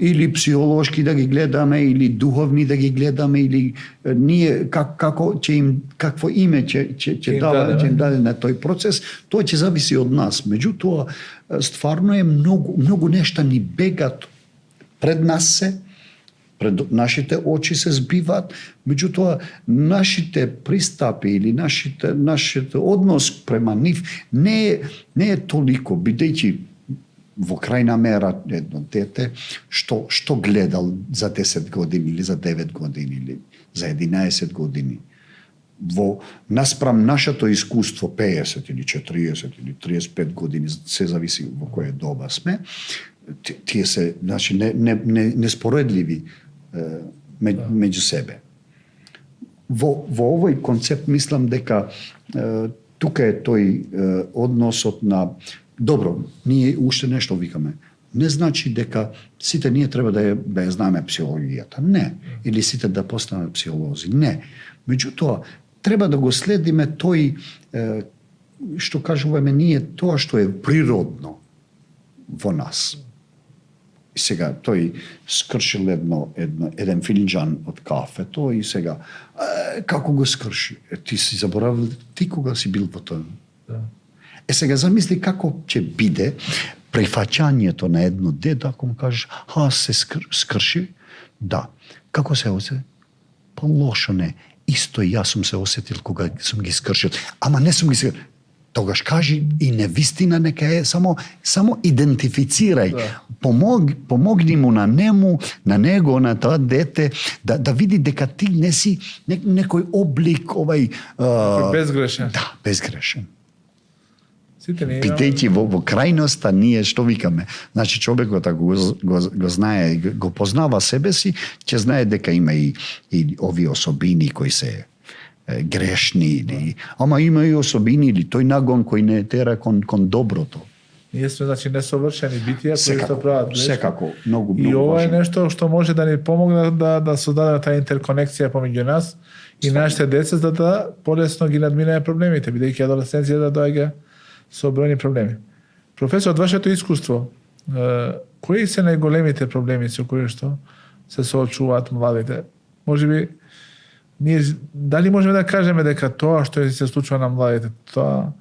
или психолошки да ги гледаме, или духовни да ги гледаме, или ние какво име ќе даде на тој процес, тоа ќе зависи од нас. Меѓутоа, стварно е многу нешта ни бегат пред нас пред нашите очи се збиваат, меѓутоа нашите пристапи или нашите однос према нив не е толико, бидејќи во крајна мера едно дете што гледал за 10 години или за 9 години или за 11 години. во наспрам нашето искуство 50 или 40 или 35 години, се зависи во која доба сме, тие се, значи, неспоредливи меѓу себе. Во овој концепт мислам дека тука е тој односот на добро, ние уште нешто викаме. Не значи дека сите ние треба да ја знаеме психологијата. Не. Или сите да постанат психолози. Не. Меѓутоа, треба да го следиме тој, што кажуваме ние, тоа што е природно во нас. И сега тој скршил еден филџан од кафето и сега како го скрши? Ти си заборавил ти кога си бил во тоа? Да. Сега замисли како ќе биде прифаќањето на едно дете ако му кажеш се скрши? Да. Како се осети? Па лошо не. Исто јас сум се осетил кога сум ги скршил. Ама не сум ги скршил. Тогаш кажи и невистина нека е, само идентифицирај. Да. Помогни му на него, на тоа дете, да види дека ти не си некој облик, безгрешен. Да, безгрешен. Сите ние Бидејќи во крајноста ние што викаме, значи човекот ако го знае, го познава себе си, ќе знае дека има и овие особини кои се грешни или ама има и особини или тој нагон кој не тера кон доброто. Ние сме значи несовршени битија кои што прават грешки. Секако, многу И ова е важно. нешто што може да ни помогне да создадеме таа интерконекција помеѓу нас и нашите деца за да полесно ги надминеме проблемите, бидејќи адолесценцијата доаѓа со бројни проблеми. Професор, од вашето искуство, кои се најголемите проблеми со кои што се соочуваат младите? Можеби ние дали можеме да кажеме дека тоа што се случува на младите, тоа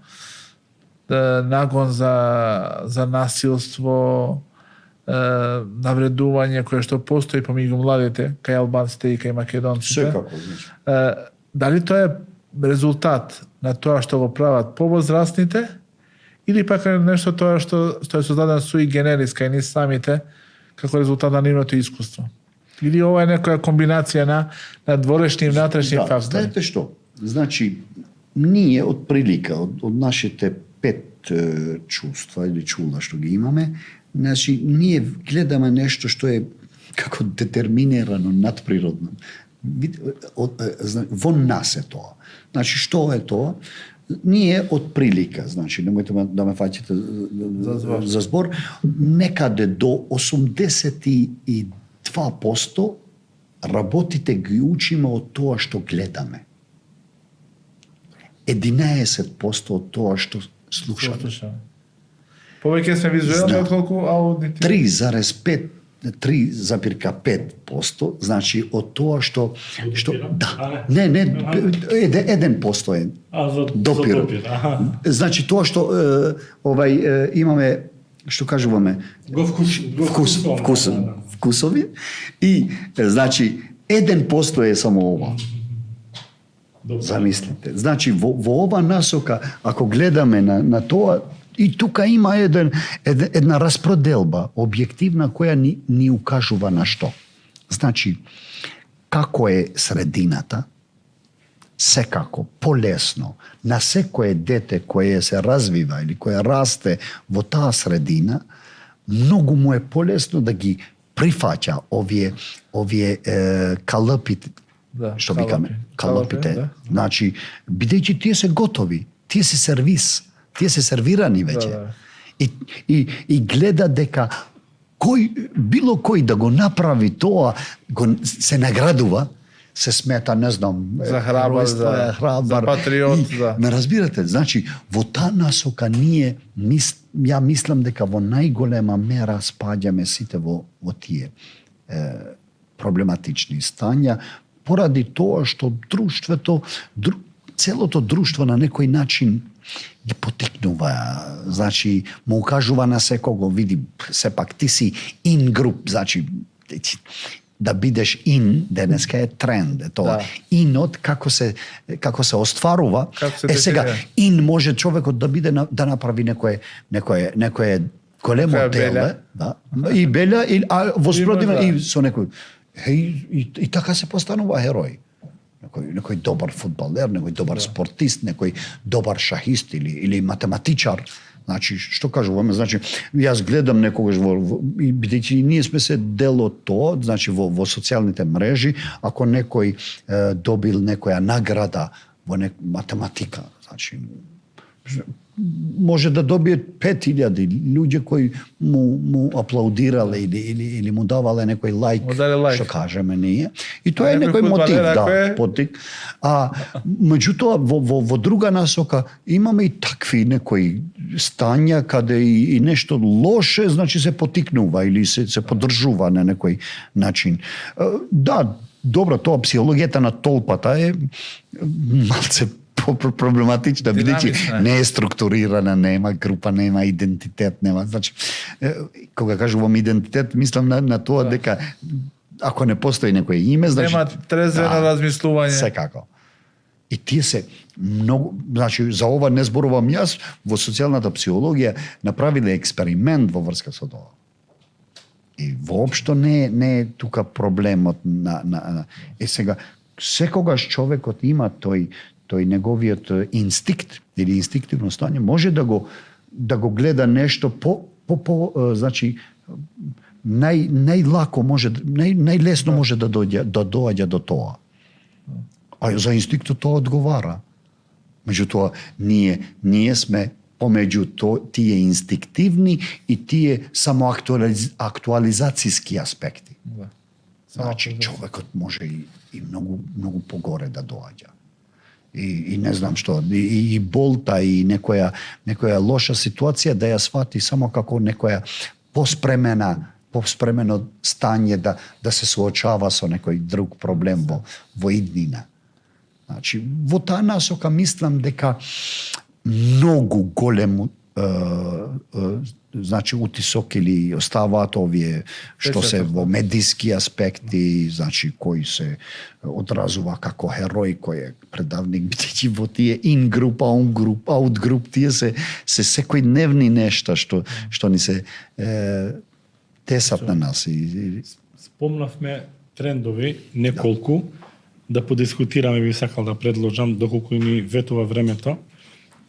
нагон за насилство, навредување кое што постои помеѓу младите, кај албанците и кај македонците. Секако, значи. Дали тоа е резултат на тоа што го прават повозрастните или пак е нешто тоа што е создадено суи генерис кај ние самите како резултат на нивното искуство? Или ова е некоја комбинација на дворешни и внатрешни фактори? Знаете што? Значи, ние од прилика, од нашите 5 чувства или чула што ги имаме, значи, ние гледаме нешто што е како детерминирано, надприродно. Во нас е тоа. Значи, што е тоа? Ние од прилика, значи, немојте да ме фаќате за збор, некаде до 82% работите ги учиме од тоа што гледаме. 11% од тоа што слушаме. Повеќе сме визуелни отколку аудитивни. 3,5%, значи од тоа што да. Не, 1% е допир. Значи тоа што имаме, што кажуваме, вкусови и значи 1% е само ова. Замислите. Значи во ова насока ако гледаме на тоа и тука има една распроделба објективна која ни укажува на што. Значи како е средината, секако полесно на секое дете кое се развива или кое расте во таа средина, многу му е полесно да ги прифаќа овие калъпите, што викаме, калъпите. Да. Значи, бидејќи тие се готови, тие се сервис, тие се сервирани веќе. Да. И гледа дека било кој да го направи тоа, се наградува, се смета, не знам, за храбар, за патриот. Ме разбирате, значи, во таа насока ние, ја мислам дека во најголема мера спаѓаме сите во тие проблематични стања, поради тоа што друштвото, целото друштво на некој начин ги потикнува, значи, му укажува на секого, види, сепак ти си in group, значи, да бидеш in, денеска е тренд, тоа. Да. Инот како се остварува, сега, in може човекот да биде да направи некое големо теле, да, и белја, а во спротивно и со некој, и така се постанува херој. некој добар фудбалер, некој добар спортист, некој добар шахист или математичар. Значи, што кажуваме, значи, јас гледам некогаш бидејќи ние сме се дел од тоа, значи во социјалните мрежи, ако некој добил некоја награда во математика, значи може да добие 5000 луѓе кои му аплаудирале или му давале некој лайк, што кажеме ние. И тоа е некој мотив, потик. А меѓутоа во друга насока имаме и такви некои стања каде и нешто лоше, значи се потикнува или се поддржува на некој начин. Да, добро, тоа психологијата на толпата е малце проблематична, бидејќи не е структурирана, нема група, нема идентитет, нема. Значи, кога кажувам идентитет, мислам на тоа дека ако не постои некој име, значи нема трезвено размислување. Секако. И тие се многу, значи за ова не зборувам јас, во социјалната психологија направиле експеримент во врска со тоа. И воопшто не е тука проблемот на сега секогаш човекот има тој неговиот инстинкт или инстинктивно стање може да го гледа нешто значи најлако може најлесно може да доаѓа до тоа. А за инстинктот тоа одговара. Меѓутоа ние сме помеѓу тие инстинктивни и тие само актуализацијски аспекти. Значи човекот може и многу погоре да доаѓа. И не знам што, и болта, и некоја лоша ситуација да ја свати само како некоја поспремено стање да се соочава со некој друг проблем во иднина. Значи, во таа насока мислам дека многу голем значи утисок или оставаат овие што се во медиски аспекти, значи кој се одразува како херој кој е предавник, бидејќи во тие in-груп, on-груп, out-груп, тие се секојдневни нешта што ни се тесат на нас. Спомнавме трендови неколку, да подискутираме, би сакал да предложам доколку ни ветува времето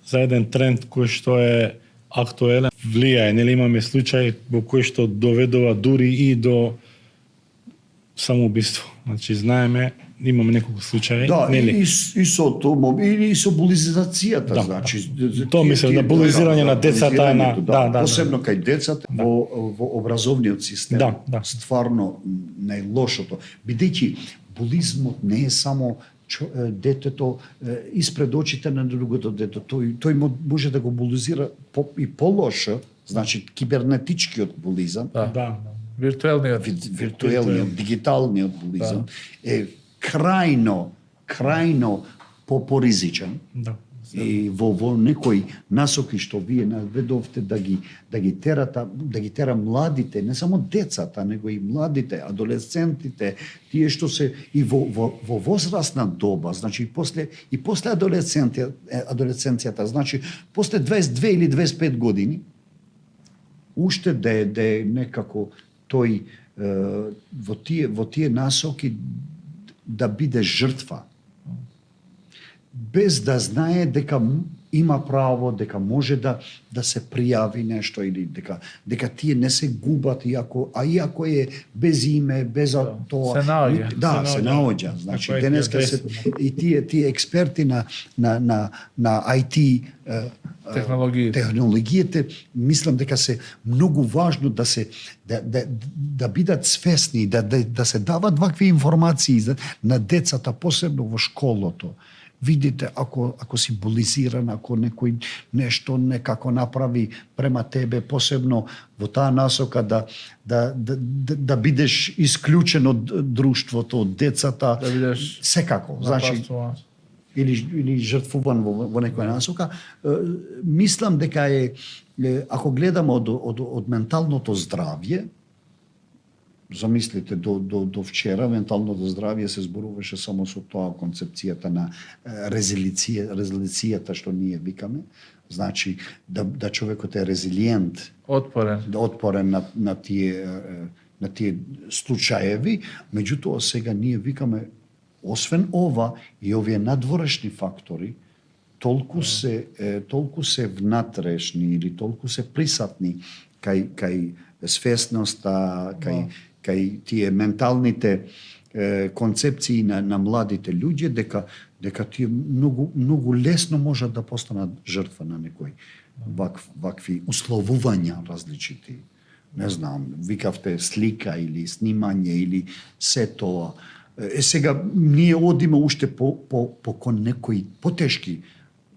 за еден тренд кој што е актуелен, влијае, нели имаме случај во кој што доведува дури и до самоубиство. Значи знаеме, имаме неколку случаи, нели? И со тоа, и со булизацијата, значи. Тоа мислам, на булизирање на децата, посебно кај децата во образовниот систем. Стварно најлошото, бидејќи булизмот не е само детето испред очите на другото дете. Тој може да го булизира и полошо, значи кибернетичкиот булизам. Виртуелниот, дигиталниот булизам е крајно поризичен. И во некои насоки што вие наведовте да ги тера младите, не само децата, него и младите, адолесцентите, тие што се и во возрастна доба, значи после адолесценцијата, значи после 22 или 25 години, уште да е некако тој во тие насоки да биде жртва, без да знае дека има право, дека може да се пријави нешто или дека тие не се губат иако е без име, без тоа. Се наоѓа. Значи денеска се и тие експерти на IT технологиите, мислам дека се многу важно да бидат свесни, да се дават вакви информации на децата, посебно во школото. Видите, ако си булизиран, ако некој нешто некако направи према тебе, посебно во таа насока да бидеш исклучен од друштвото, од децата, да бидеш секако, значи или жртвуван во некоја насока, мислам дека ако гледаме од менталното здравје, замислите, до вчера менталното здравје се зборуваше само со тоа концепцијата на резилицијата што ние викаме, значи да човекот е резилиент, отпорен на тие случаеви, меѓутоа сега ние викаме освен ова и овие надворешни фактори, толку се внатрешни или толку се присатни кај свесноста, кај тие менталните концепции на младите луѓе, дека тие многу лесно можат да постанат жртва на некои вакви условувања различити. Не знам, викавте слика или снимање или се тоа. Сега ние одиме уште по кон некои потешки,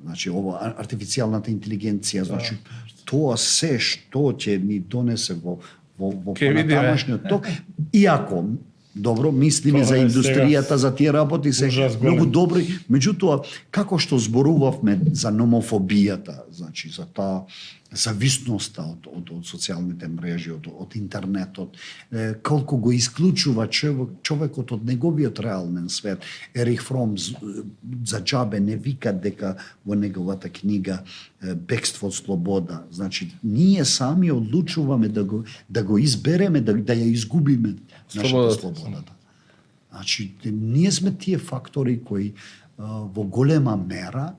значи ова артифицијалната интелигенција, значи тоа се што ќе ни донесе во понатамошниот ток, иако добро, мислиме Тоа за е индустријата, за тие работи се ужас многу голем. добри, меѓутоа како што зборувавме за номофобијата, значи за таа зависноста од социјалните мрежи, од интернетот, колку го исклучува човекот од неговиот реален свет. Ерих Фром за џабе не вика дека во неговата книга Бегство од слобода. Значи, ние сами одлучуваме да го избереме, да ја изгубиме нашата слободата. Значи, ние сме тие фактори кои во голема мера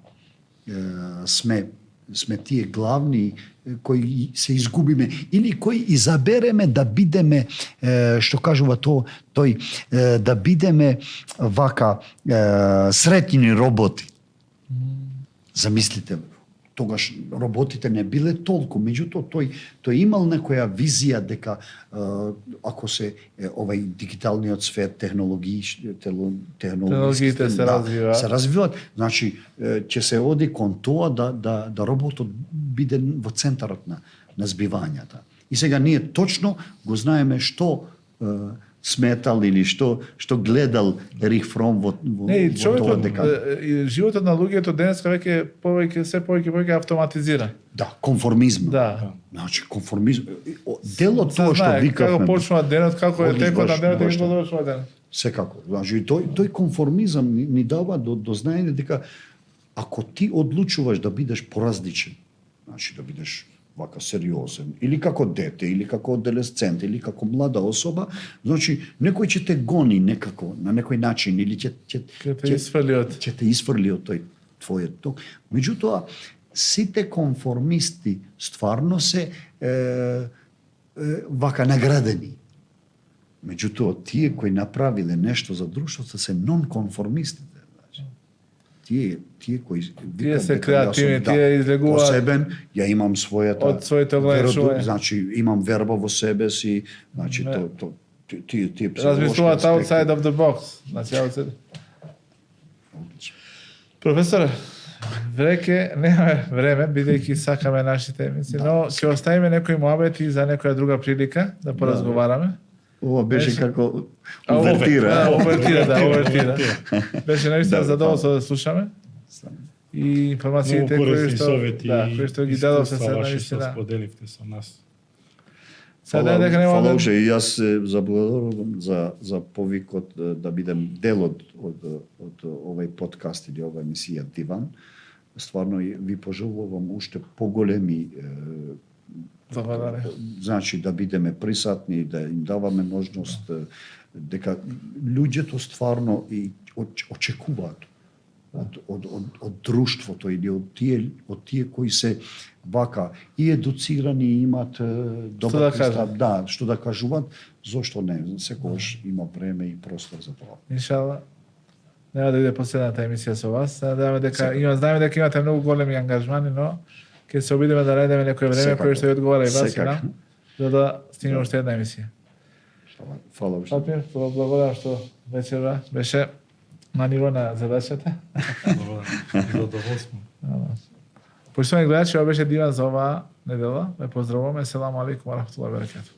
сме тие главни кои се изгубиме или кои изабереме да бидеме, што кажува тој, да бидеме вака сретни роботи. Замислите, тогаш роботите не биле толку, меѓутоа тој имал некоја визија дека ако се овај дигиталниот свет, технологиите се развиваат, значи ќе се оди кон тоа да роботот биде во центарот на збивањата. И сега ние точно го знаеме што сметал или што гледал Ерих Фром во тоа дека животот на луѓето денеска веќе се повеќе автоматизира. Да, конформизм. Да. Значи конформизм делот тоа што викавме. Како почнува денот, како е текот на денот и како завршува денот. Секако. Значи тој конформизам ни дава до знаење дека ако ти одлучуваш да бидеш поразличен, значи да бидеш вака сериозен, или како дете, или како аделесцент, или како млада особа, значи некој ќе те гони некако, на некој начин, или ќе те изфрли од тој твојот ток. Меѓутоа, сите конформисти стварно се вака наградени. Меѓутоа, тие кои направиле нешто за друштвото се нонконформистите. Тие кои се креативни, тие излегуваат посебен, ја имам својата од своите ограничувања. Значи имам верба во себе си, значи тие размислуваат outside of the box, значи outside. Професоре, веќе немаме време, бидејќи сакаме нашите емисии, но ќе оставиме некои муабети за некоја друга прилика да поразговараме. Ова беше како увертира. Увертира. Беше наистина задоволство да слушаме. И информациите кои што ги дадовте се наистина. Споделивте со нас. Фала уште и јас за благодарувам за повикот да бидем дел од овој подкаст или оваа емисија Диван. Стварно ви пожелувам уште поголеми значи да бидеме присатни, да им даваме можност дека луѓето стварно и очекуваат од друштвото или од тие кои се вака и едуцирани и имаат добар пристап, што да кажуваат, зошто не, секогаш има време и простор за тоа. Иншалла. Нема да биде последната емисија со вас. Знаеме дека имате многу големи ангажмани, но ќе се обидеме да најдеме некој време кој што ја одговара и вас и нам, за да стигнеме уште една емисија. Фала уште. Фатмир, благодарам што вечерва беше на ниво на задачата. Задоволство. Поштовани гледачи, ова беше Диван за оваа недела. Ве поздравуваме. Селаму алейкум ва рахметуллахи ва баракатух.